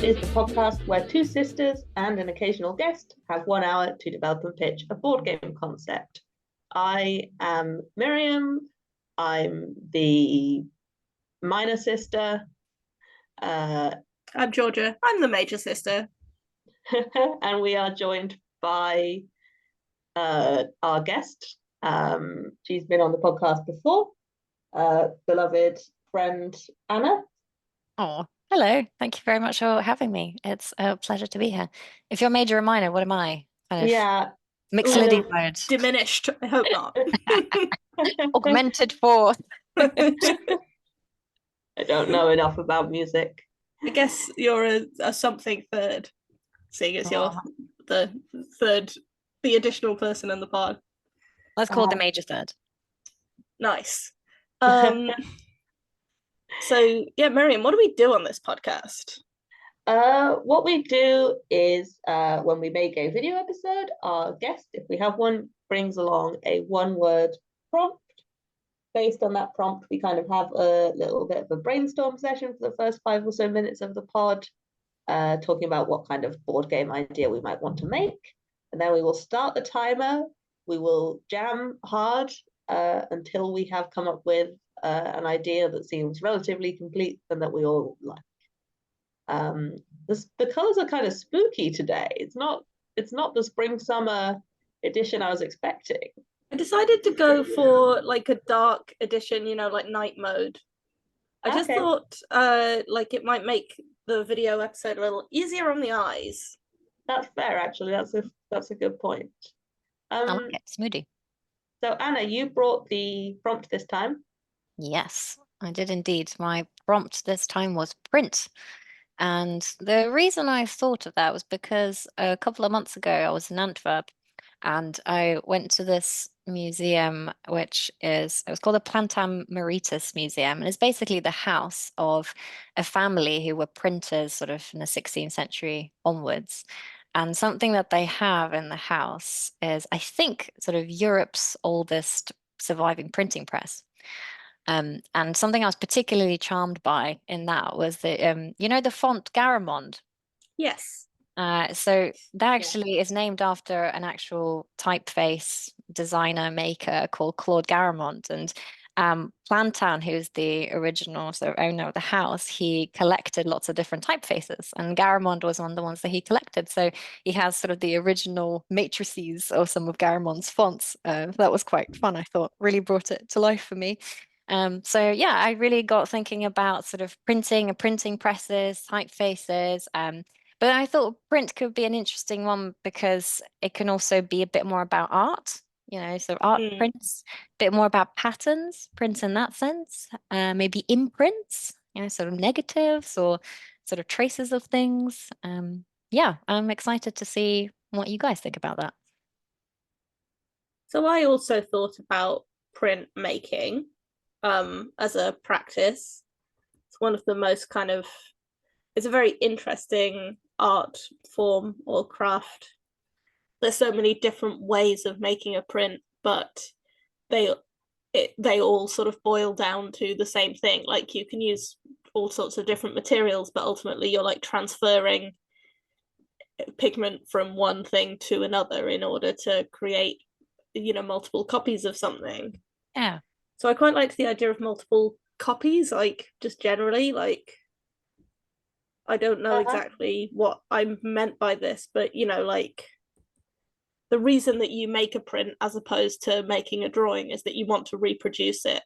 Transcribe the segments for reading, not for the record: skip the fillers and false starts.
is the podcast where two sisters and an occasional guest have 1 hour to develop and pitch a board game concept. I am Miriam. I'm the minor sister. I'm Georgia. I'm the major sister. And we are joined by our guest. She's been on the podcast before. Beloved friend Anna. Oh, hello. Thank you very much for having me. It's a pleasure to be here. If you're major or minor, what am I? Yeah. Mixolydian mode. Diminished. I hope not. Augmented forth. I don't know enough about music. I guess you're a something third, seeing as you're the third, the additional person in the pod. Let's call it the major third. Nice. So yeah, Miriam, what do we do on this podcast? What we do is when we make a video episode, our guest, if we have one, brings along a one-word prompt. Based on that prompt, we kind of have a little bit of a brainstorm session for the first 5 or so minutes of the pod, talking about what kind of board game idea we might want to make. And then we will start the timer. We will jam hard until we have come up with an idea that seems relatively complete and that we all like. The colors are kind of spooky today. It's not the spring summer edition I was expecting. I decided to go for like a dark edition, like night mode. I just thought like it might make the video episode a little easier on the eyes. That's fair, actually. That's a good point. I like it. Smoothie. So Anna, you brought the prompt this time. Yes, I did indeed. My prompt this time was print. And the reason I thought of that was because a couple of months ago I was in Antwerp and I went to this museum, which it was called the Plantam Maritus Museum, and it's basically the house of a family who were printers sort of in the 16th century onwards. And something that they have in the house is, I think, sort of Europe's oldest surviving printing press. And something I was particularly charmed by in that was the font Garamond. Yes. So that actually is named after an actual typeface designer maker called Claude Garamond. And Plantan, who's the original sort of owner of the house, he collected lots of different typefaces, and Garamond was one of the ones that he collected. So he has sort of the original matrices of some of Garamond's fonts. That was quite fun, I thought. Really brought it to life for me. So yeah, I really got thinking about sort of printing and printing presses, typefaces. But I thought print could be an interesting one because it can also be a bit more about art, so art prints, a bit more about patterns, prints in that sense, maybe imprints, sort of negatives or sort of traces of things. Yeah, I'm excited to see what you guys think about that. So I also thought about print making as a practice. It's one of the most it's a very interesting art form or craft. There's so many different ways of making a print, but they all sort of boil down to the same thing. Like you can use all sorts of different materials, but ultimately you're like transferring pigment from one thing to another in order to create multiple copies of something. Yeah. So I quite liked the idea of multiple copies, like just generally, like I don't know exactly what I meant by this, but like the reason that you make a print as opposed to making a drawing is that you want to reproduce it.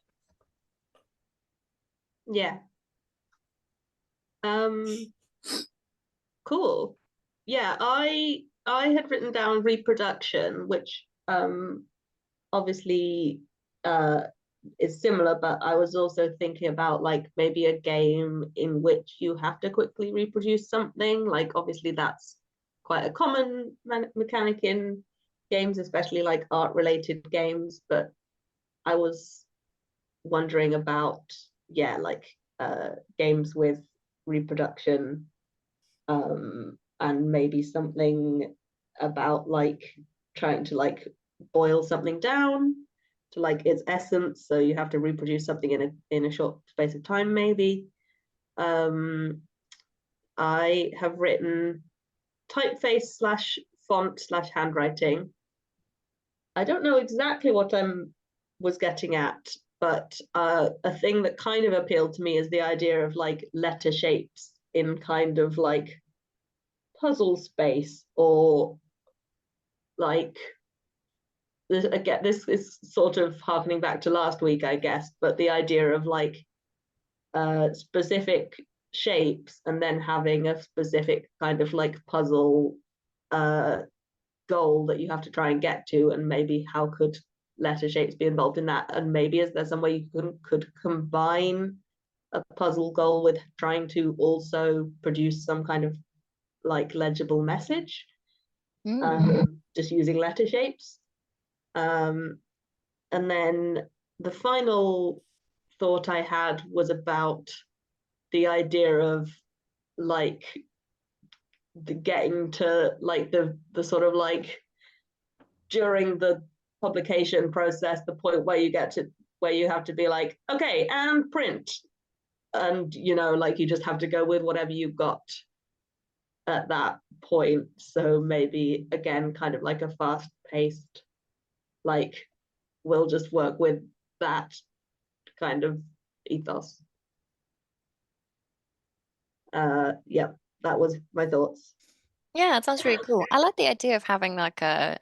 Yeah. Cool. Yeah, I had written down reproduction, which obviously is similar, but I was also thinking about like maybe a game in which you have to quickly reproduce something. Like obviously that's quite a common mechanic in games, especially like art related games, but I was wondering about games with reproduction, and maybe something about like trying to like boil something down to like its essence, so you have to reproduce something in a short space of time maybe. I have written typeface / font / handwriting. I don't know exactly what I was getting at, but a thing that kind of appealed to me is the idea of like letter shapes in kind of like puzzle space, or like this, again, this is sort of harkening back to last week, I guess, but the idea of like specific shapes and then having a specific kind of like puzzle goal that you have to try and get to, and maybe how could letter shapes be involved in that, and maybe is there some way you could combine a puzzle goal with trying to also produce some kind of like legible message, just using letter shapes. And then the final thought I had was about the idea of like getting to like the sort of like during the publication process, the point where you get to where you have to be like, okay, and print, and you know, like you just have to go with whatever you've got at that point. So maybe again, kind of like a fast-paced, like we'll just work with that kind of ethos. Yeah, that was my thoughts. Yeah, it sounds really cool. I like the idea of having like a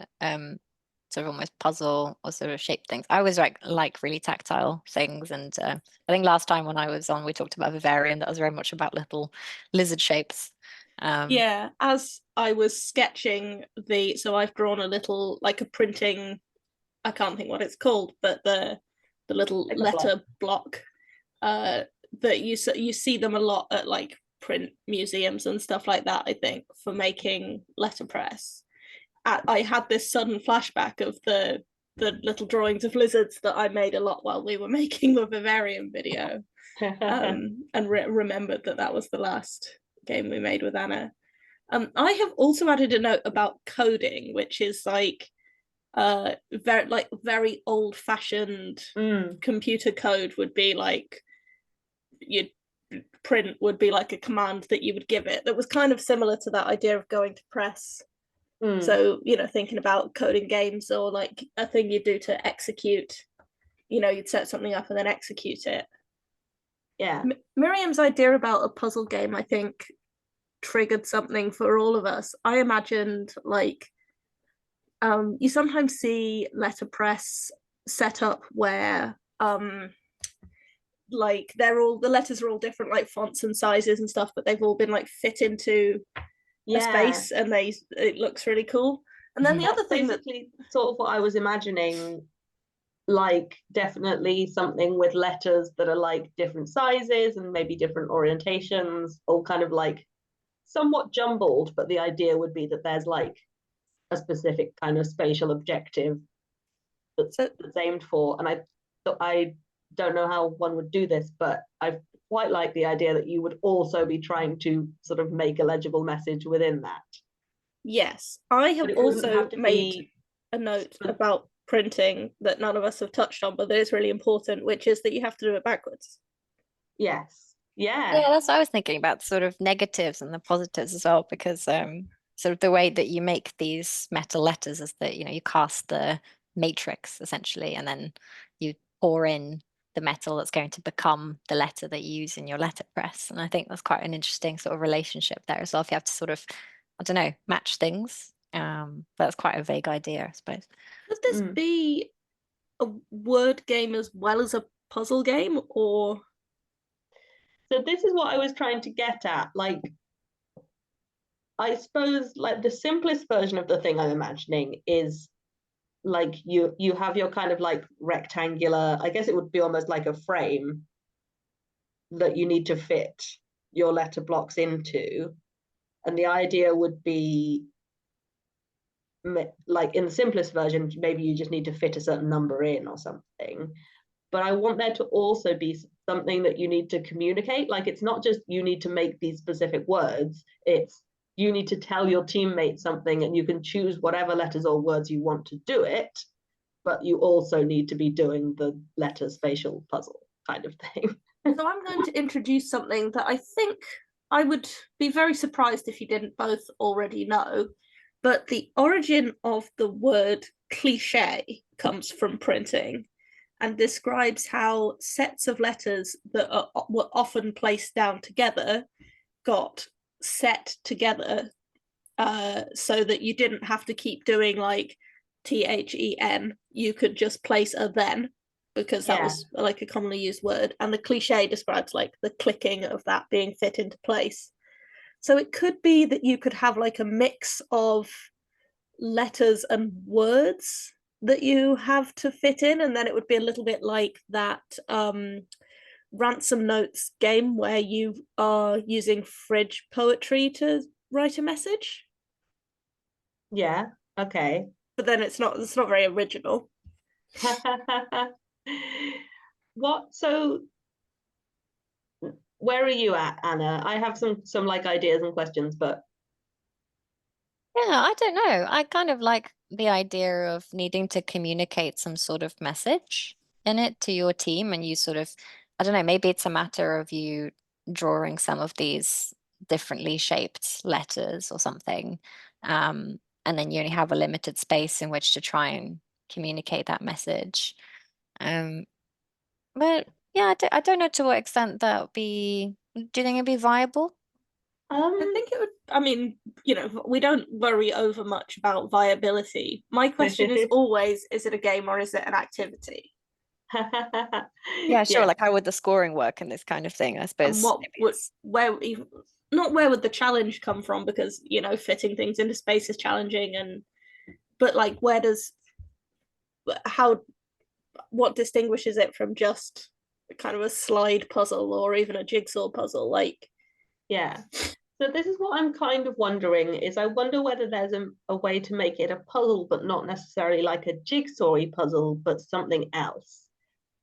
sort of almost puzzle or sort of shape things. I always like really tactile things, and I think last time when I was on, we talked about Vivarium. That was very much about little lizard shapes. Yeah, as I was sketching so I've drawn a little like a printing, I can't think what it's called, but the little Like letter block that you see them a lot at like print museums and stuff like that, I think, for making letterpress. I had this sudden flashback of the little drawings of lizards that I made a lot while we were making the Vivarium video, and remembered that was the last game we made with Anna. I have also added a note about coding, which is like very old-fashioned computer code would be like you'd print would be like a command that you would give it that was kind of similar to that idea of going to press. So, you know, thinking about coding games, or like a thing you do to execute, you know, you'd set something up and then execute it. Yeah. Miriam's idea about a puzzle game, I think, triggered something for all of us. I imagined like you sometimes see letterpress set up where like the letters are all different, like fonts and sizes and stuff, but they've all been like fit into a space, and it looks really cool. And then the other thing basically sort of what I was imagining, like definitely something with letters that are like different sizes and maybe different orientations, all kind of like somewhat jumbled, but the idea would be that there's like a specific kind of spatial objective that's aimed for. And I don't know how one would do this, but I quite like the idea that you would also be trying to sort of make a legible message within that. Yes, I have also made a note about printing that none of us have touched on, but that is really important, which is that you have to do it backwards. Yes. Yeah. Yeah, that's what I was thinking about, sort of negatives and the positives as well, because sort of the way that you make these metal letters is that, you know, you cast the matrix essentially, and then you pour in the metal that's going to become the letter that you use in your letterpress. And I think that's quite an interesting sort of relationship there as well. If you have to sort of, I don't know, match things. That's quite a vague idea, I suppose. Could this be a word game as well as a puzzle game, or? So this is what I was trying to get at. Like, I suppose like the simplest version of the thing I'm imagining is like you have your kind of like rectangular, I guess it would be almost like a frame that you need to fit your letter blocks into. And the idea would be like in the simplest version, maybe you just need to fit a certain number in or something. But I want there to also be something that you need to communicate. Like it's not just you need to make these specific words, it's you need to tell your teammate something, and you can choose whatever letters or words you want to do it, but you also need to be doing the letter spatial puzzle kind of thing. So I'm going to introduce something that I think I would be very surprised if you didn't both already know, but the origin of the word cliche comes from printing and describes how sets of letters that were often placed down together got set together, so that you didn't have to keep doing like THEN. You could just place a then, because that was like a commonly used word. And the cliche describes like the clicking of that being fit into place. So it could be that you could have like a mix of letters and words that you have to fit in, and then it would be a little bit like that ransom notes game where you are using fridge poetry to write a message. Yeah, okay. But then it's not very original. So where are you at, Anna? I have some like ideas and questions, but Yeah, I don't know. I kind of like the idea of needing to communicate some sort of message in it to your team, and you sort of, I don't know, maybe it's a matter of you drawing some of these differently shaped letters or something. And then you only have a limited space in which to try and communicate that message. Um, but yeah, I don't know to what extent that would be, do you think it'd be viable? I think it would, I mean, we don't worry over much about viability. My question is always, is it a game or is it an activity? Yeah, sure. Yeah. Like, how would the scoring work in this kind of thing? I suppose. And what would, where would the challenge come from? Because, fitting things into space is challenging, but like, what distinguishes it from just kind of a slide puzzle or even a jigsaw puzzle? Like, Yeah. So this is what I'm kind of wondering, is I wonder whether there's a way to make it a puzzle, but not necessarily like a jigsawy puzzle, but something else.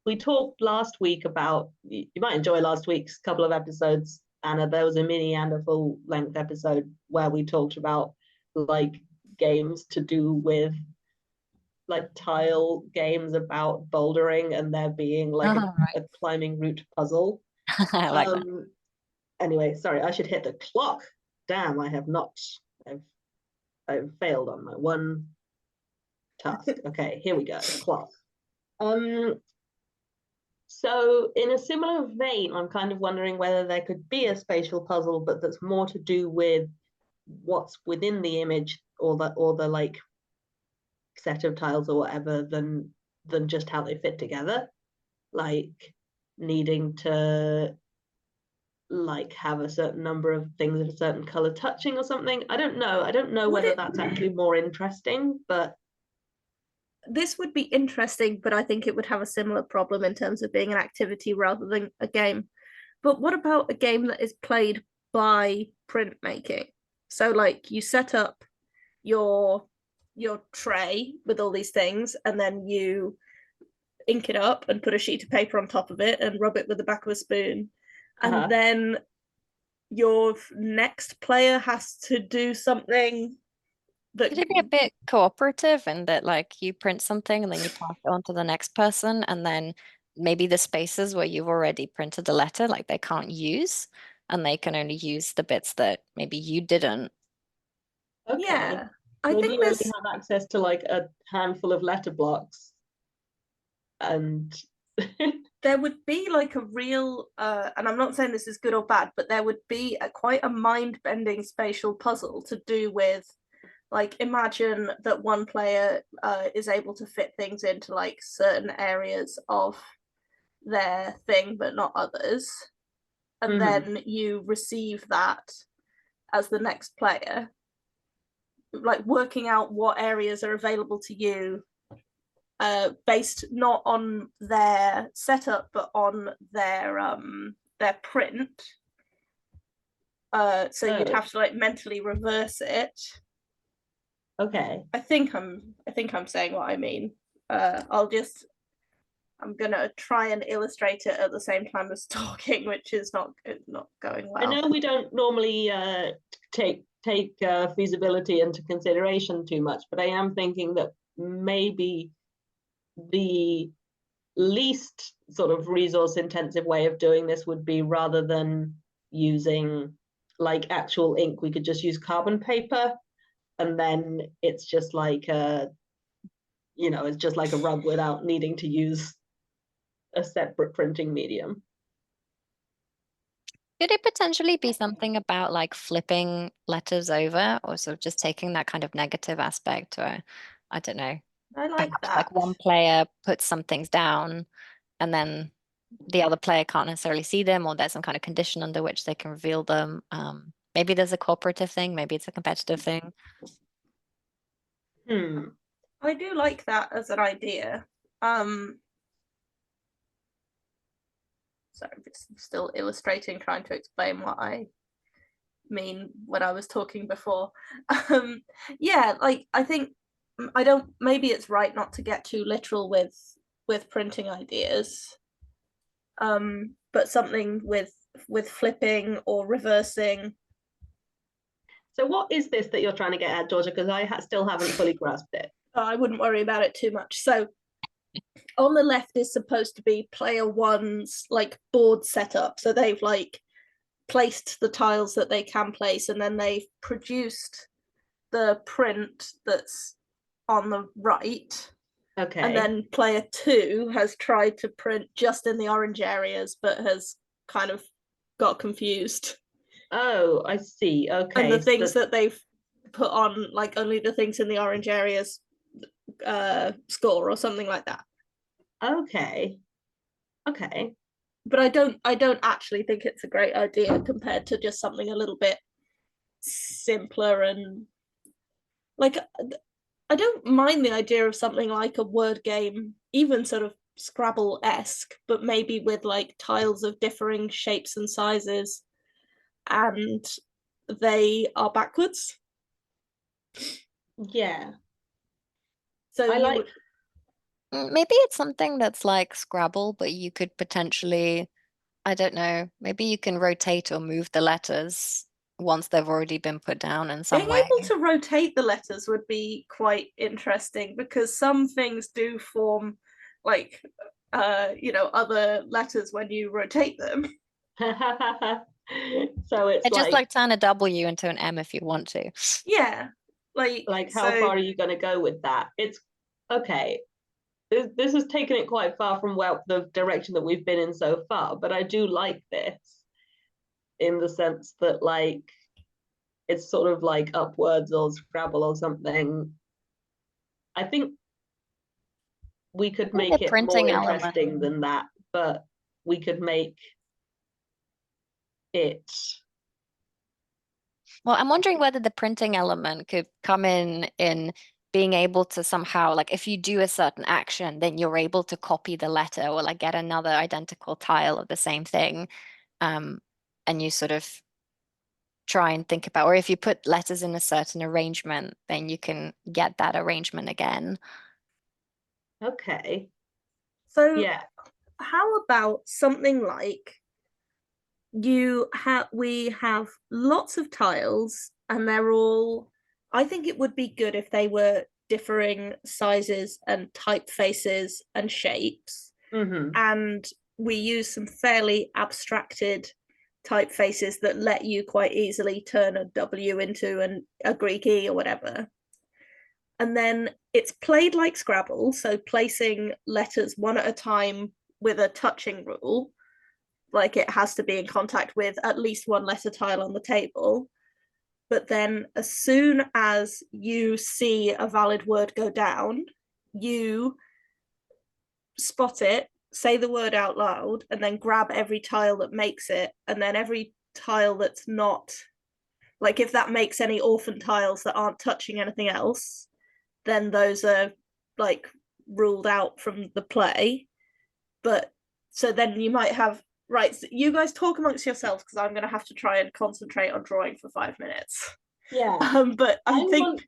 We talked last week about, you might enjoy last week's couple of episodes, Anna. There was a mini and a full length episode where we talked about like games to do with like tile games about bouldering and there being like a climbing route puzzle. I like that. Anyway, sorry, I should hit the clock. Damn, I have not. I've failed on my one task. Okay, here we go. Clock. So in a similar vein, I'm kind of wondering whether there could be a spatial puzzle, but that's more to do with what's within the image or the like set of tiles or whatever than just how they fit together. Like needing to like have a certain number of things of a certain color touching or something. I don't know whether that's actually more interesting, but this would be interesting, but I think it would have a similar problem in terms of being an activity rather than a game. But what about a game that is played by printmaking? So like you set up your tray with all these things, and then you ink it up and put a sheet of paper on top of it and rub it with the back of a spoon. And then your next player has to do something that Could it be a bit cooperative in that like you print something and then you pass it on to the next person, and then maybe the spaces where you've already printed the letter, like they can't use, and they can only use the bits that maybe you didn't. okay. Yeah, I Maybe think you only this have access to like a handful of letter blocks and there would be like a real and I'm not saying this is good or bad, but there would be quite a mind-bending spatial puzzle to do with, like, imagine that one player is able to fit things into like certain areas of their thing but not others, and then you receive that as the next player, like working out what areas are available to you based not on their setup but on their print. So you'd have to like mentally reverse it. okay. I think I'm saying what I mean. I'm gonna try and illustrate it at the same time as talking, which is not going well. I know we don't normally take feasibility into consideration too much, but I am thinking that maybe the least sort of resource intensive way of doing this would be, rather than using like actual ink, we could just use carbon paper, and then it's just like a, you know, it's just like a rub without needing to use a separate printing medium. Could it potentially be something about like flipping letters over, or sort of just taking that kind of negative aspect, or I don't know, I like perhaps that. like one player puts some things down and then the other player can't necessarily see them, or there's some kind of condition under which they can reveal them. Maybe there's a cooperative thing, maybe it's a competitive thing. I do like that as an idea. So I'm just still illustrating, trying to explain what I mean when I was talking before. Yeah, like I think I don't, maybe it's right not to get too literal with printing ideas. But something with flipping or reversing. So what is this that you're trying to get at, Georgia? Because I still haven't fully grasped it. I wouldn't worry about it too much. So on the left is supposed to be player one's like board setup. So they've like placed the tiles that they can place, and then they've produced the print that's on the right. Okay. And then player two has tried to print just in the orange areas, but has kind of got confused. Oh, I see. Okay. And the things that they've put on, like only the things in the orange areas score or something like that. Okay. Okay. But I don't actually think it's a great idea compared to just something a little bit simpler. And like I don't mind the idea of something like a word game, even sort of Scrabble-esque, but maybe with like tiles of differing shapes and sizes, and they are backwards. Yeah. So I like Maybe it's something that's like Scrabble, but you could potentially, I don't know, maybe you can rotate or move the letters once they've already been put down in some being way. able to rotate the letters would be quite interesting, because some things do form like other letters when you rotate them. so it's Just like turn a W into an M if you want to. Yeah, like how far are you going to go with that? It's okay. This has taken it quite far from the direction that we've been in so far, but I do like this in the sense that like it's sort of like Upwords or Scrabble or something. I think we could Maybe make a it more printing interesting element. than that, but we could make it. Well, I'm wondering whether the printing element could come in being able to somehow, like if you do a certain action, then you're able to copy the letter or like get another identical tile of the same thing. And you sort of try and think about, or if you put letters in a certain arrangement, then you can get that arrangement again. Okay. So Yeah. how about something like we have lots of tiles, and they're all, I think it would be good if they were differing sizes and typefaces and shapes. And we use some fairly abstracted typefaces that let you quite easily turn a W into a Greek E or whatever. And then it's played like Scrabble, so placing letters one at a time with a touching rule, like it has to be in contact with at least one letter tile on the table. But then as soon as you see a valid word go down, you spot it, say the word out loud, and then grab every tile that makes it. And then every tile that's not, like if that makes any orphan tiles that aren't touching anything else, then those are like ruled out from the play. But so then you might have, right, so you guys talk amongst yourselves, because I'm going to have to try and concentrate on drawing for 5 minutes. Yeah. But I think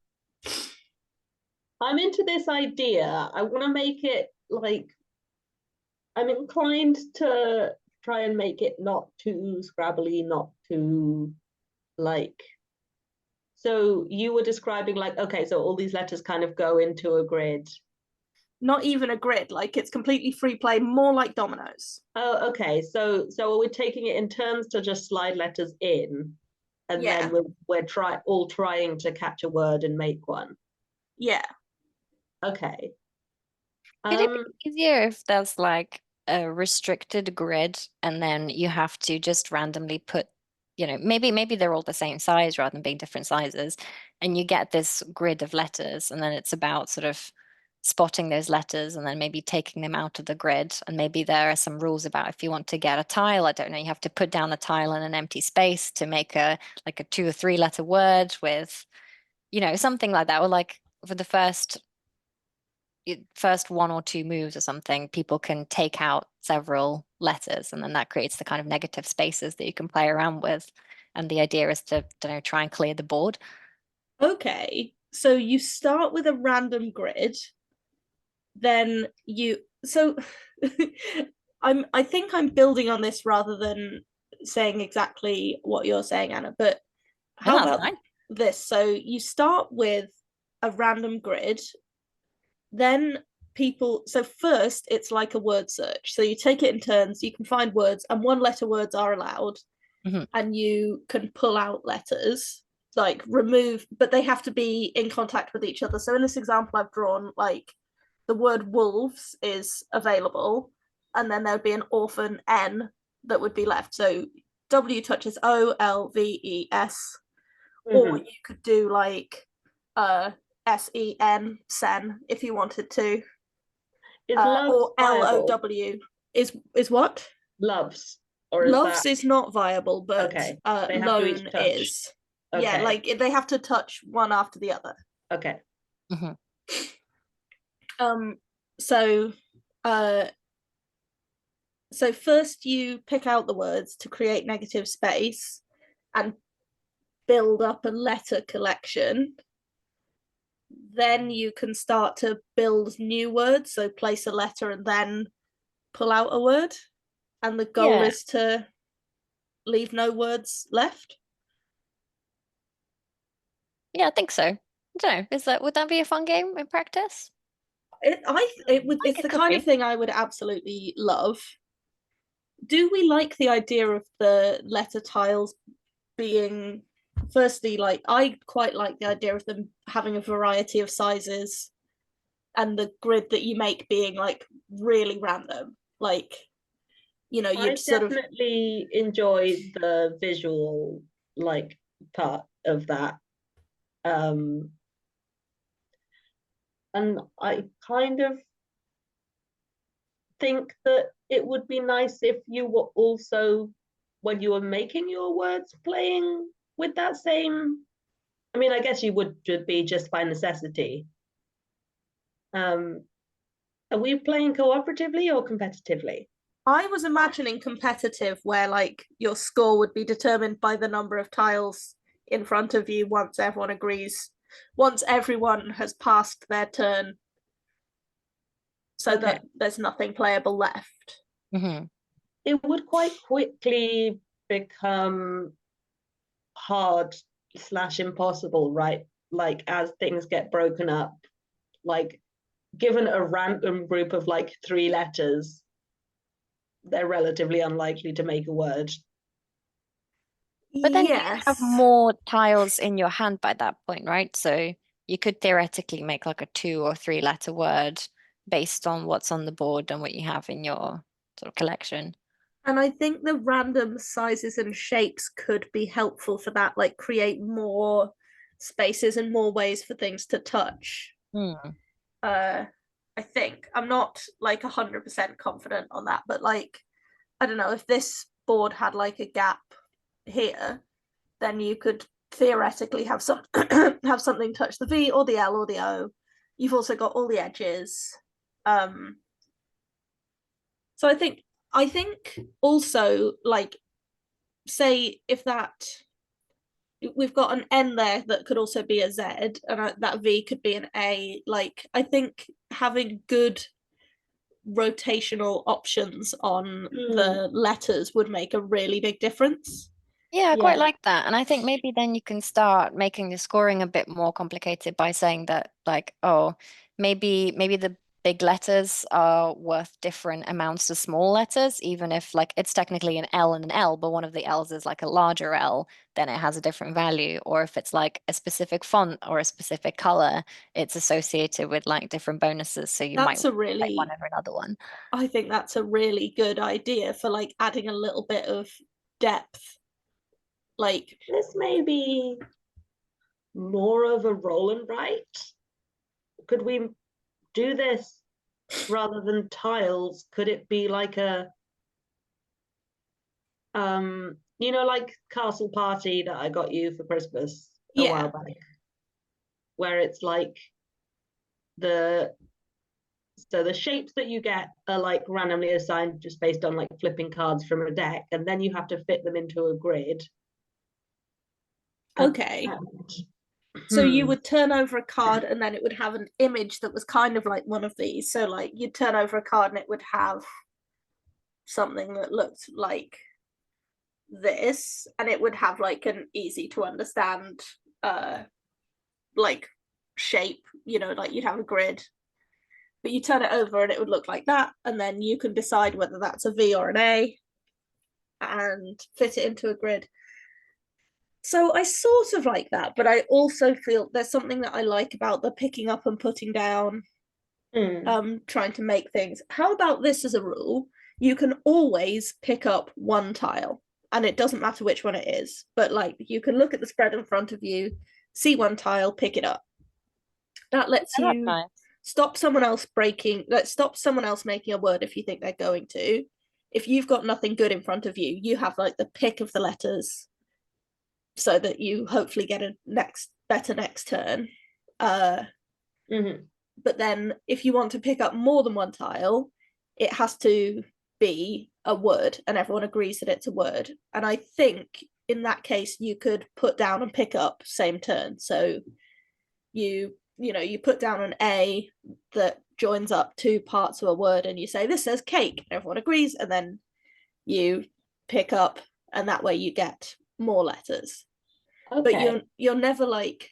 I'm into this idea. I want to make it like, I'm inclined to try and make it not too Scrabbly, not too like. So you were describing like, okay, so all these letters kind of go into a grid. not even a grid, like it's completely free play, more like dominoes. Oh, okay. So are we taking it in turns to just slide letters in? and Yeah. then we're all trying to catch a word and make one. Yeah. Okay. Could it be easier if there's like a restricted grid and then you have to just randomly put, maybe they're all the same size rather than being different sizes, and you get this grid of letters, and then it's about sort of spotting those letters and then maybe taking them out of the grid. And maybe there are some rules about if you want to get a tile, I don't know, you have to put down a tile in an empty space to make a 2 or 3 letter word with, something like that. Or like for the first 1 or 2 moves or something, people can take out several letters, and then that creates the kind of negative spaces that you can play around with. And the idea is to, don't know, try and clear the board. Okay. So you start with a random grid, then I think I'm building on this rather than saying exactly what you're saying, Anna, but how about this? So you start with a random grid, then so first it's like a word search. So you take it in turns, you can find words, and 1-letter words are allowed, and you can pull out letters, like remove, but they have to be in contact with each other. So in this example I've drawn, like the word wolves is available, and then there'd be an orphan N that would be left. So W touches OLVES, or you could do like SEN, sen, if you wanted to. Is or viable? LOW is what? Loves. Or Loves is not viable, but okay. loan is. Okay. Yeah, like they have to touch one after the other. Okay. So so first you pick out the words to create negative space and build up a letter collection. Then you can start to build new words, so place a letter and then pull out a word, and the goal is to leave no words left. Yeah, I think so. I don't know. Would that be a fun game in practice? It's the kind of thing I would absolutely love. Do we like the idea of the letter tiles being, firstly, like I quite like the idea of them having a variety of sizes, and the grid that you make being like really random, like I definitely enjoy the visual like part of that. And I kind of think that it would be nice if you were also, when you were making your words, playing with that same, I mean, I guess you would be just by necessity. Are we playing cooperatively or competitively? I was imagining competitive, where like your score would be determined by the number of tiles in front of you once everyone agrees, once everyone has passed their turn, so that there's nothing playable left. It would quite quickly become hard / impossible, right? Like as things get broken up, like given a random group of like 3 letters, they're relatively unlikely to make a word. But then you have more tiles in your hand by that point, right? So you could theoretically make like a 2 or 3 letter word based on what's on the board and what you have in your sort of collection. And I think the random sizes and shapes could be helpful for that, like create more spaces and more ways for things to touch. I think I'm not like 100% confident on that, but like I don't know, if this board had like a gap here, then you could theoretically have have something touch the V or the L or the O. You've also got all the edges. So I think also, like, say if we've got an N there that could also be a Z, and that V could be an A. Like, I think having good rotational options on the letters would make a really big difference. Yeah, I quite like that. And I think maybe then you can start making the scoring a bit more complicated by saying that, like, oh, maybe the big letters are worth different amounts to small letters, even if like it's technically an L and an L, but one of the L's is like a larger L, then it has a different value. Or if it's like a specific font or a specific color, it's associated with like different bonuses. So you might That's a take one really, over another one. I think that's a really good idea for like adding a little bit of depth. Like, This may be more of a roll and write. Could we do this rather than tiles? Could it be like a you know, like Castle Party that I got you for Christmas a yeah, while back, where it's like the so the shapes that you get are like randomly assigned just based on like flipping cards from a deck, and then you have to fit them into a grid. okay. So you would turn over a card and then it would have an image that was kind of like one of these. So like you'd turn over a card and it would have something that looked like this, and it would have like an easy to understand like shape, you know, like you'd have a grid. But you turn it over and it would look like that, and then you can decide whether that's a V or an A and fit it into a grid. So I sort of like that, but I also feel there's something that I like about the picking up and putting down, trying to make things. How about this as a rule? You can always pick up one tile, and it doesn't matter which one it is, but like you can look at the spread in front of you, see one tile, pick it up. That lets That's you nice. stop someone else breaking, stop someone else making a word if you think they're going to. If you've got nothing good in front of you, you have like the pick of the letters so that you hopefully get a better next turn. But then if you want to pick up more than one tile, it has to be a word and everyone agrees that it's a word. And I think in that case you could put down and pick up same turn. So you put down an A that joins up two parts of a word and you say this says cake, and everyone agrees, and then you pick up, and that way you get more letters. But you're never like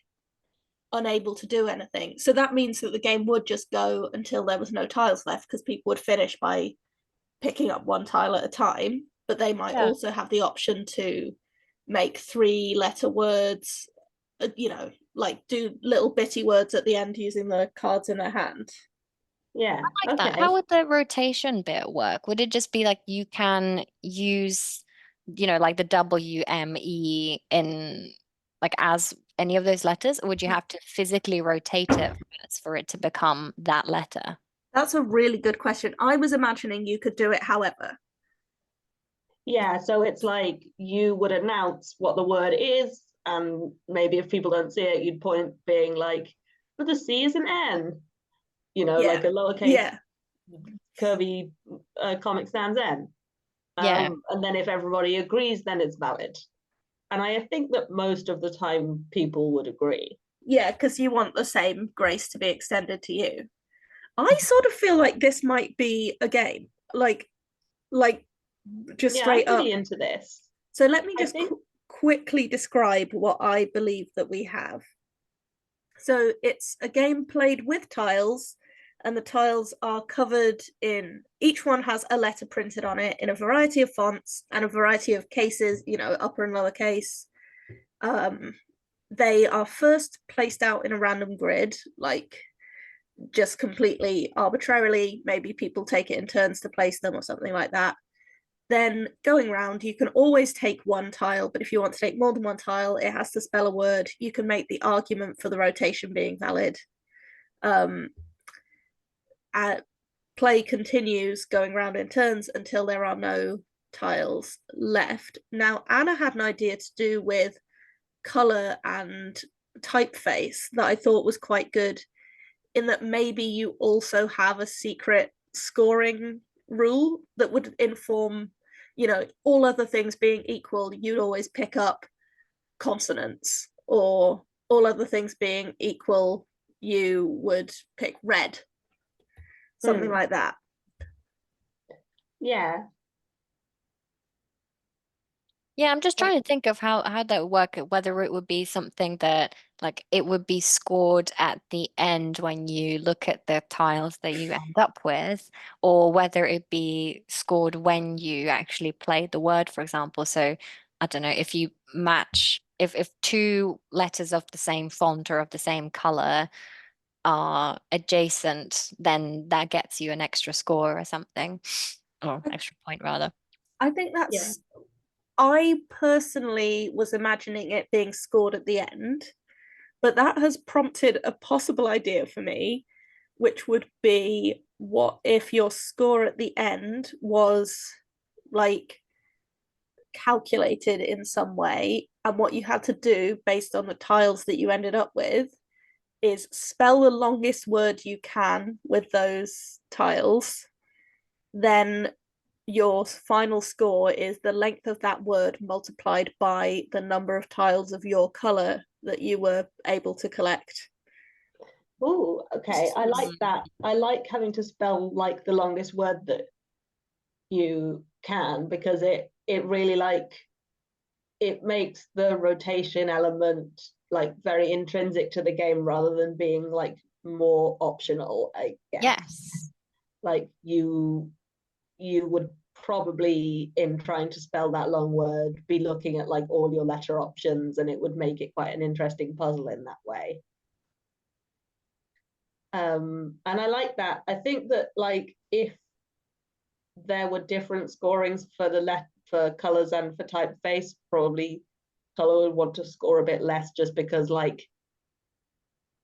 unable to do anything. So that means that the game would just go until there was no tiles left, because people would finish by picking up one tile at a time. But they might also have the option to make 3-letter words, like do little bitty words at the end using the cards in their hand. Yeah. I like that. How would the rotation bit work? Would it just be like you can use, like the WME in like as any of those letters, or would you have to physically rotate it for it to become that letter? That's a really good question. I was imagining you could do it however. Yeah, so it's like you would announce what the word is, and maybe if people don't see it, you'd point being like, but the C is an N, like a lowercase curvy Comic Sans N. And then if everybody agrees, then it's valid. And I think that most of the time people would agree. Yeah, because you want the same grace to be extended to you. I sort of feel like this might be a game, like just straight I'm up. pretty into this. So let me just quickly describe what I believe that we have. So it's a game played with tiles, and the tiles are covered in, each one has a letter printed on it in a variety of fonts and a variety of cases, upper and lower case. They are first placed out in a random grid, like just completely arbitrarily. Maybe people take it in turns to place them or something like that. Then going round, you can always take one tile, but if you want to take more than one tile, it has to spell a word. You can make the argument for the rotation being valid. Play continues going round in turns until there are no tiles left. Now, Anna had an idea to do with color and typeface that I thought was quite good, in that maybe you also have a secret scoring rule that would inform, all other things being equal, you'd always pick up consonants, or all other things being equal, you would pick red, something like that. Yeah. Yeah, I'm just trying to think of how that would work, whether it would be something that like it would be scored at the end when you look at the tiles that you end up with, or whether it be scored when you actually play the word, for example. So I don't know if you match if two letters of the same font or of the same color are adjacent, then that gets you an extra score or something, or extra point rather. I think Yeah. that's I personally was imagining it being scored at the end, but that has prompted a possible idea for me, which would be what if your score at the end was like calculated in some way, and what you had to do based on the tiles that you ended up with is spell the longest word you can with those tiles, then your final score is the length of that word multiplied by the number of tiles of your color that you were able to collect. Oh, okay. I like that. I like having to spell like the longest word that you can, because it really like it makes the rotation element like very intrinsic to the game rather than being like more optional, I guess. Yes. Like you would probably, in trying to spell that long word, be looking at like all your letter options, and it would make it quite an interesting puzzle in that way. And I like that. I think that like if there were different scorings for for colors and for typeface, probably color would want to score a bit less, just because like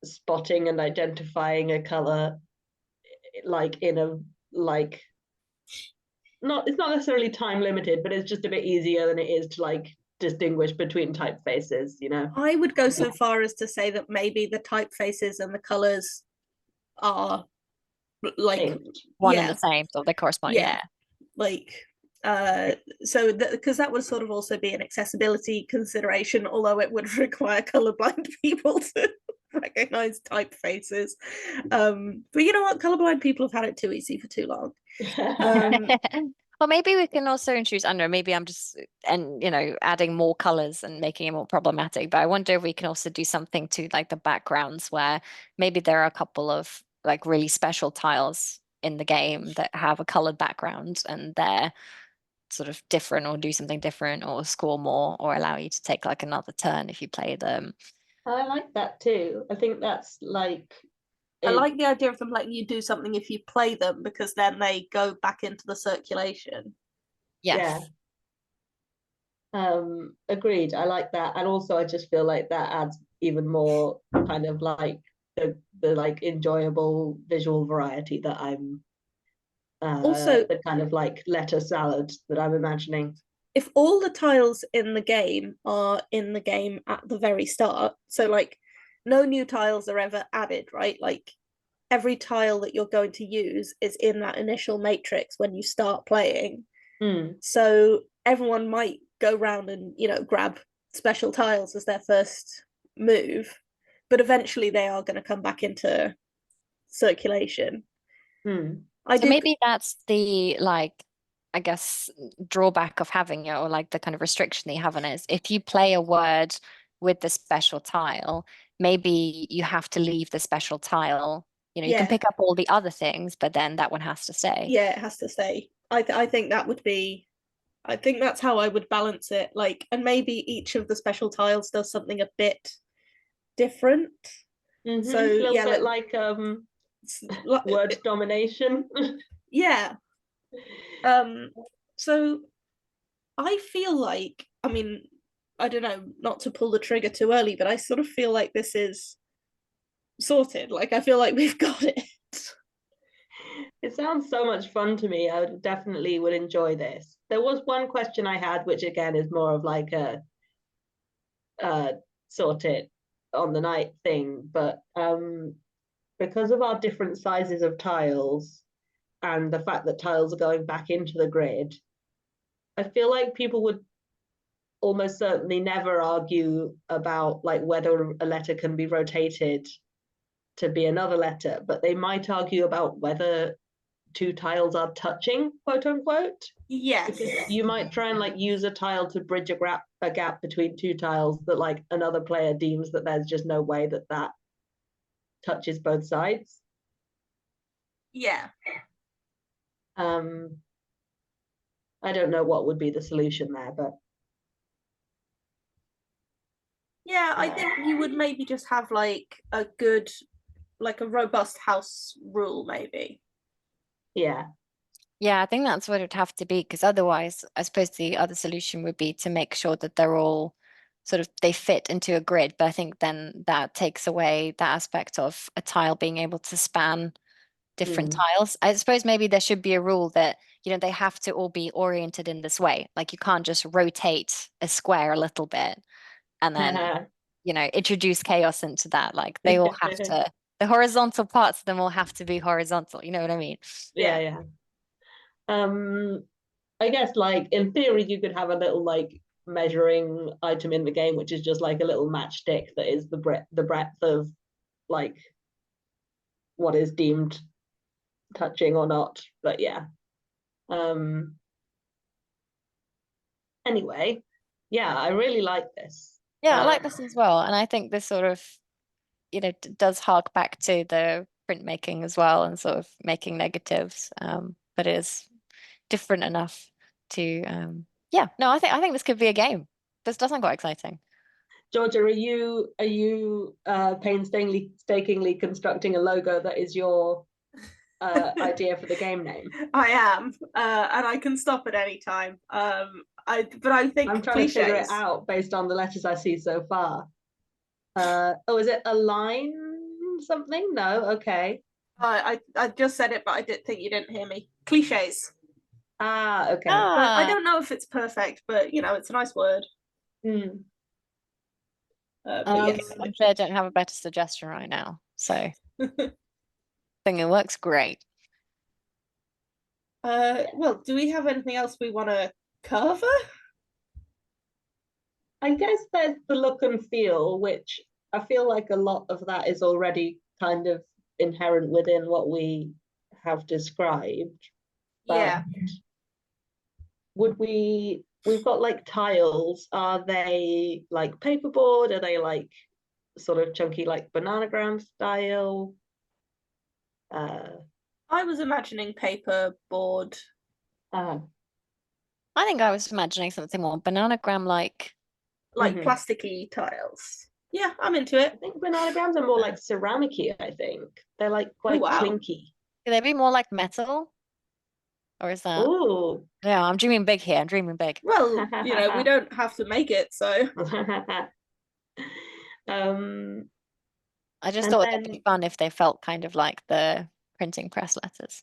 spotting and identifying a color like in a like not it's not necessarily time limited, but it's just a bit easier than it is to like distinguish between typefaces, you know. I would go so far as to say that maybe the typefaces and the colors are like One and yeah, the same, so they correspond. yeah, Yeah. like so because that would sort of also be an accessibility consideration, although it would require colorblind people to recognize typefaces. But you know what, colorblind people have had it too easy for too long. Well, maybe we can also introduce, I don't know, maybe I'm just, and adding more colors and making it more problematic. But I wonder if we can also do something to like the backgrounds where maybe there are a couple of like really special tiles in the game that have a colored background and they're sort of different or do something different or score more or allow you to take like another turn if you play them. I like that too. I think that's like I like the idea of them letting you do something if you play them, because then they go back into the circulation. Yes. Agreed. I like that. And also I just feel like that adds even more kind of like the like enjoyable visual variety that I'm Also, the kind of like letter salad that I'm imagining. if all the tiles in the game are in the game at the very start, so like no new tiles are ever added, right? Like every tile that you're going to use is in that initial matrix when you start playing. So everyone might go around and, grab special tiles as their first move, but eventually they are going to come back into circulation. I So did, maybe that's the like, I guess, drawback of having it, or like the kind of restriction that you have on it is if you play a word with the special tile, maybe you have to leave the special tile. You can yeah, pick up all the other things, but then that one has to stay. yeah, it has to stay. I think that would be, I think that's how I would balance it. Like, and maybe each of the special tiles does something a bit different. So A little yeah, bit like word domination. yeah. So I feel like, I mean, I don't know, not to pull the trigger too early, but I sort of feel like this is sorted. Like I feel like we've got it. It sounds so much fun to me. I definitely would enjoy this. There was one question I had, which again is more of like a sort it on the night thing, but because of our different sizes of tiles and the fact that tiles are going back into the grid, I feel like people would almost certainly never argue about like whether a letter can be rotated to be another letter, but they might argue about whether two tiles are touching, quote unquote. Yes. Because you might try and like use a tile to bridge a gap between two tiles that like another player deems that there's just no way that that touches both sides. Yeah. I don't know what would be the solution there, but yeah, I think you would maybe just have like a good, like a robust house rule, maybe. yeah. Yeah, I think that's what it would have to be, because otherwise, I suppose the other solution would be to make sure that they're all sort of they fit into a grid. But I think then that takes away that aspect of a tile being able to span different tiles. I suppose maybe there should be a rule that, they have to all be oriented in this way. Like you can't just rotate a square a little bit and then, introduce chaos into that. Like they all have to, the horizontal parts of them all have to be horizontal. You know what I mean? Yeah. I guess like in theory you could have a little like measuring item in the game, which is just like a little matchstick that is the breadth of like what is deemed touching or not. But yeah. Anyway, yeah, I really like this. Yeah, I like this as well. And I think this sort of, does hark back to the printmaking as well and sort of making negatives. But it is different enough to yeah, no, I think this could be a game. This does sound quite exciting. Georgia, are you painstakingly constructing a logo that is your idea for the game name? I am, and I can stop at any time. But I think I'm trying cliches. to figure it out based on the letters I see so far. Is it a line something? No, okay. I just said it, but I didn't think you didn't hear me. Cliches. Okay. I don't know if it's perfect, but it's a nice word. But yes, I'm sure I don't have a better suggestion right now. So I think it works great. well, do we have anything else we want to cover? I guess there's the look and feel, which I feel like a lot of that is already kind of inherent within what we have described. Yeah. We've got like tiles. Are they like paperboard? Are they like sort of chunky like bananagram style? I was imagining paper board. I think I was imagining something more bananagram like plasticky tiles. Yeah, I'm into it. I think bananagrams are more like ceramic-y, I think. They're like quite clinky. Could they be more like metal? Or is that? Ooh. Yeah, I'm dreaming big here. I'm dreaming big. Well, we don't have to make it, so. I just thought it'd be fun if they felt kind of like the printing press letters.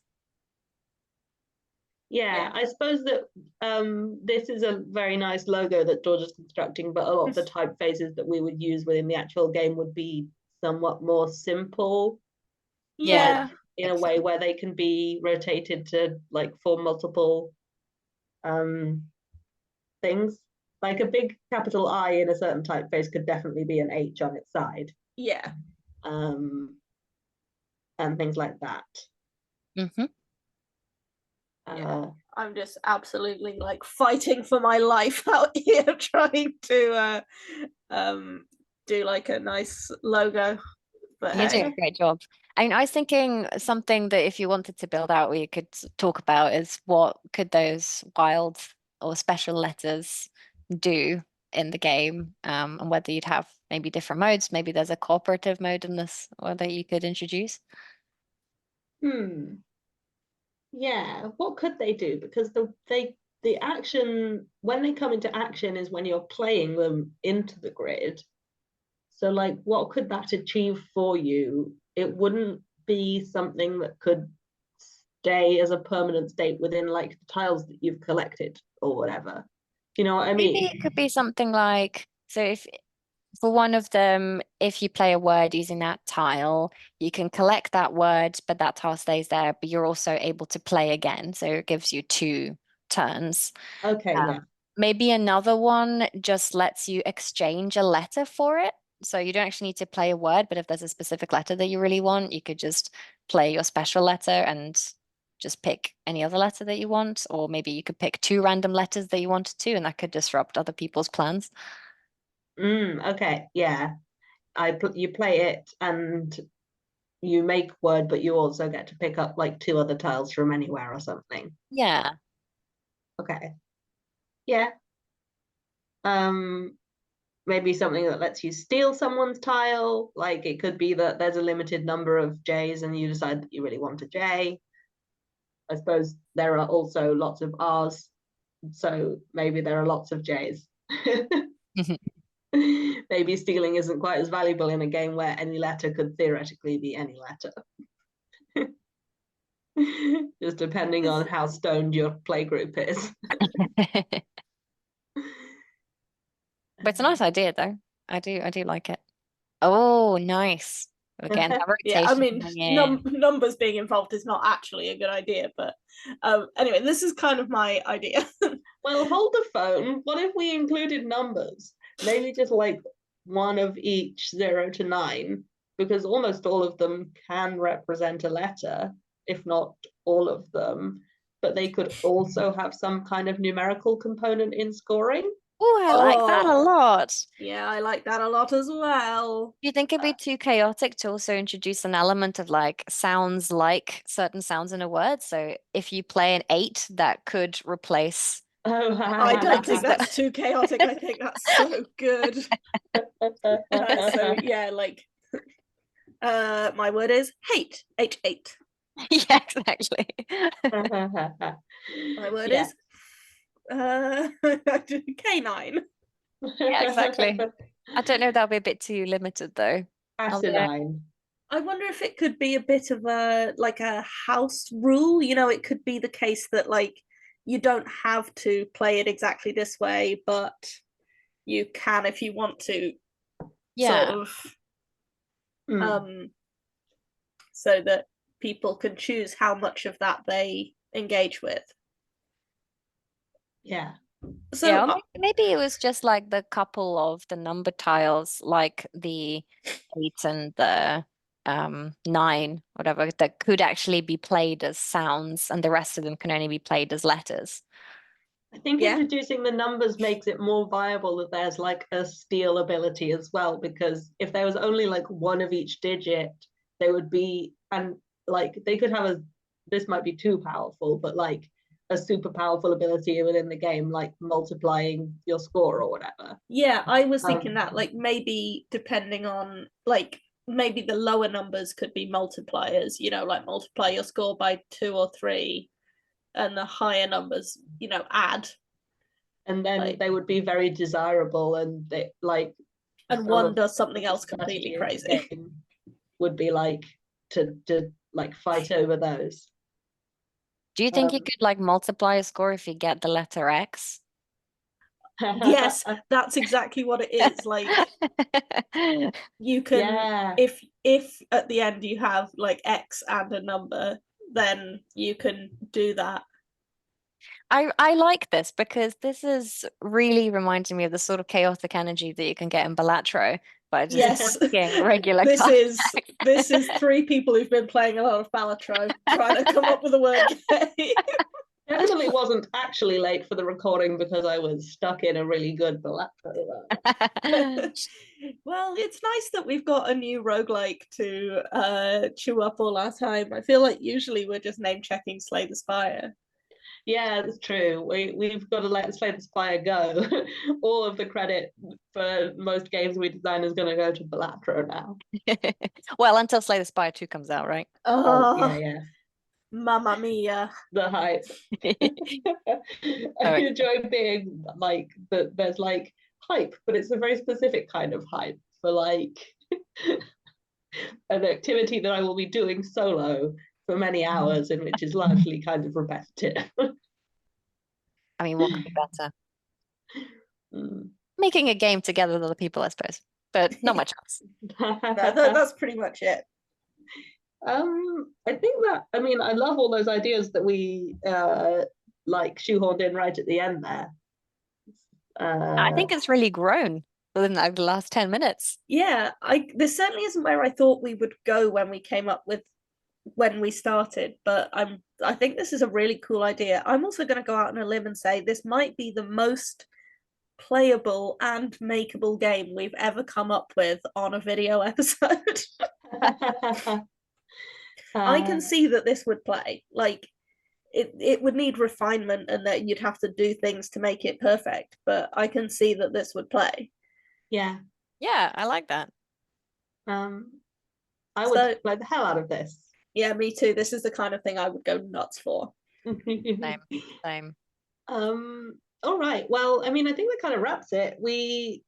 Yeah, I suppose that this is a very nice logo that George is constructing, but a lot of the typefaces that we would use within the actual game would be somewhat more simple. Yeah. In a way where they can be rotated to like form multiple things. Like a big capital I in a certain typeface could definitely be an H on its side. Yeah. And things like that. Yeah. I'm just absolutely like fighting for my life out here trying to do like a nice logo. But you're doing a great job. I mean, I was thinking something that if you wanted to build out, we could talk about is what could those wild or special letters do in the game, and whether you'd have maybe different modes. Maybe there's a cooperative mode in this, or that you could introduce. Yeah, what could they do? Because the action when they come into action is when you're playing them into the grid. So like what could that achieve for you? It wouldn't be something that could stay as a permanent state within like the tiles that you've collected or whatever. You know what I mean? Maybe it could be something like, so if for one of them, if you play a word using that tile, you can collect that word, but that tile stays there, but you're also able to play again. So it gives you 2 turns. Okay, yeah. Maybe another one just lets you exchange a letter for it. So you don't actually need to play a word, but if there's a specific letter that you really want, you could just play your special letter and just pick any other letter that you want, or maybe you could pick 2 random letters that you wanted to, and that could disrupt other people's plans. Okay, yeah. You play it and you make word, but you also get to pick up like 2 other tiles from anywhere or something. Yeah. Okay. Yeah. Maybe something that lets you steal someone's tile. Like it could be that there's a limited number of J's and you decide that you really want a J. I suppose there are also lots of R's, so maybe there are lots of J's. Maybe stealing isn't quite as valuable in a game where any letter could theoretically be any letter. Just depending on how stoned your playgroup is. But it's a nice idea though. I do like it. Oh, nice. Again, that Yeah, I rotation mean, coming in. numbers being involved is not actually a good idea, but anyway, this is kind of my idea. Well, hold the phone. What if we included numbers? Maybe just like 1 of each 0 to 9, because almost all of them can represent a letter, if not all of them. But they could also have some kind of numerical component in scoring. Oh, I like that a Oh. lot. Yeah, I like that a lot as well. Do you think it'd be too chaotic to also introduce an element of like sounds like certain sounds in a word? So if you play an 8, that could replace. Oh, I don't think that- that's too chaotic. I think that's so good. So yeah, like my word is hate. H8. Yeah, exactly. My word Yeah. is K9. Yeah, exactly. I don't know if that'll be a bit too limited though. Asinine. I wonder if it could be a bit of a like a house rule. You know, it could be the case that like you don't have to play it exactly this way, but you can if you want to. Yeah. Sort of so that people can choose how much of that they engage with. Yeah. So Yeah, or maybe it was just like the couple of the number tiles, like the 8 and the 9, whatever, that could actually be played as sounds, and the rest of them can only be played as letters. I think Yeah. introducing the numbers makes it more viable that there's like a steal ability as well, because if there was only like 1 of each digit, they would be, and like they could have this might be too powerful, but like a super powerful ability within the game, like multiplying your score or whatever. Yeah, I was thinking that like maybe depending on like maybe the lower numbers could be multipliers, you know, like multiply your score by 2 or 3, and the higher numbers, you know, add. And then like, they would be very desirable, and they like and one does something else completely crazy. Would be like to like fight over those. Do you think you could like multiply a score if you get the letter X? Yes, that's exactly what it is. Like you can Yeah. if at the end you have like X and a number, then you can do that. I like this because this is really reminding me of the sort of chaotic energy that you can get in Balatro, but just regular this cards. is 3 people who've been playing a lot of Balatro trying to come up with a word game. Definitely wasn't actually late for the recording because I was stuck in a really good Balatro. Well, it's nice that we've got a new roguelike to chew up all our time. I feel like usually we're just name checking Slay the Spire. Yeah, that's true. We've got to let Slay the Spire go. All of the credit for most games we design is going to go to Balatro now. Well, until Slay the Spire 2 comes out, right? Oh, yeah. Mamma mia. The hype. I enjoy being like that. There's like hype, but it's a very specific kind of hype for like an activity that I will be doing solo for many hours, and which is largely kind of repetitive. I mean, what could be better? Making a game together with other people, I suppose, but not much else. That's pretty much it. I think that, I mean, I love all those ideas that we like shoehorned in right at the end there. I think it's really grown within like the last 10 minutes. Yeah, this certainly isn't where I thought we would go when we came up with when we started, but I'm I think this is a really cool idea. I'm also going to go out on a limb and say this might be the most playable and makeable game we've ever come up with on a video episode. I can see that this would play. Like, it would need refinement and that you'd have to do things to make it perfect, but I can see that this would play. Yeah. Yeah, I like that. I would play the hell out of this. Yeah, me too. This is the kind of thing I would go nuts for. Same. All right. Well, I mean, I think that kind of wraps it.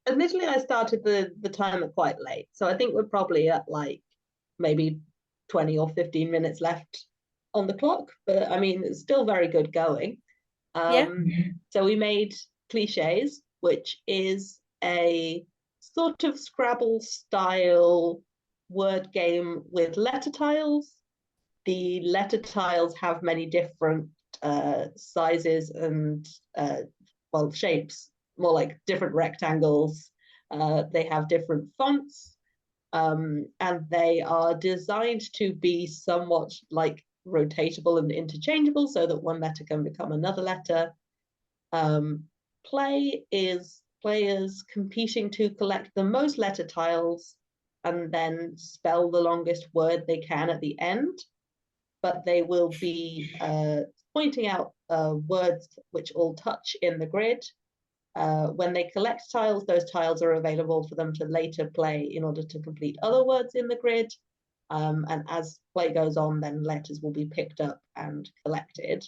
Initially I started the timer quite late, so I think we're probably at like maybe 20 or 15 minutes left on the clock, but I mean, it's still very good going. So we made Cliches, which is a sort of Scrabble style word game with letter tiles. The letter tiles have many different sizes and shapes, more like different rectangles. They have different fonts, and they are designed to be somewhat like rotatable and interchangeable so that one letter can become another letter. Play is players competing to collect the most letter tiles and then spell the longest word they can at the end. But they will be pointing out words which all touch in the grid. When they collect tiles, those tiles are available for them to later play in order to complete other words in the grid. And as play goes on, then letters will be picked up and collected.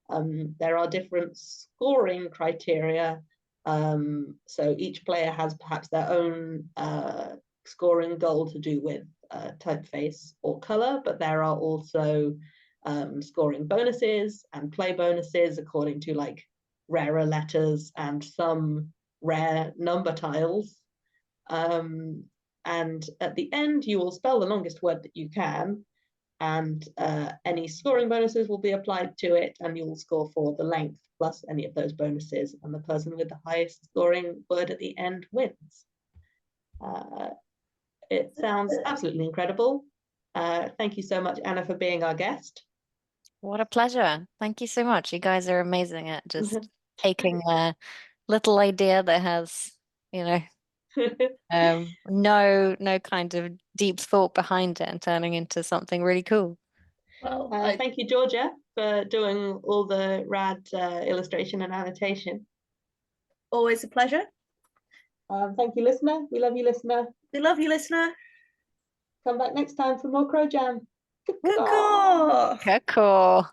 There are different scoring criteria. So each player has perhaps their own scoring goal to do with typeface or color, but there are also scoring bonuses and play bonuses according to like rarer letters and some rare number tiles. And at the end, you will spell the longest word that you can, and any scoring bonuses will be applied to it, and you'll score for the length plus any of those bonuses, and the person with the highest scoring word at the end wins. It sounds absolutely incredible. Thank you so much, Anna, for being our guest. What a pleasure. Thank you so much. You guys are amazing at just taking a little idea that has, no kind of deep thought behind it and turning into something really cool. Well, thank you, Georgia, for doing all the rad illustration and annotation. Always a pleasure. Thank you, listener. We love you, listener. We love you, listener. Come back next time for more Crow Jam. Caw. Cool.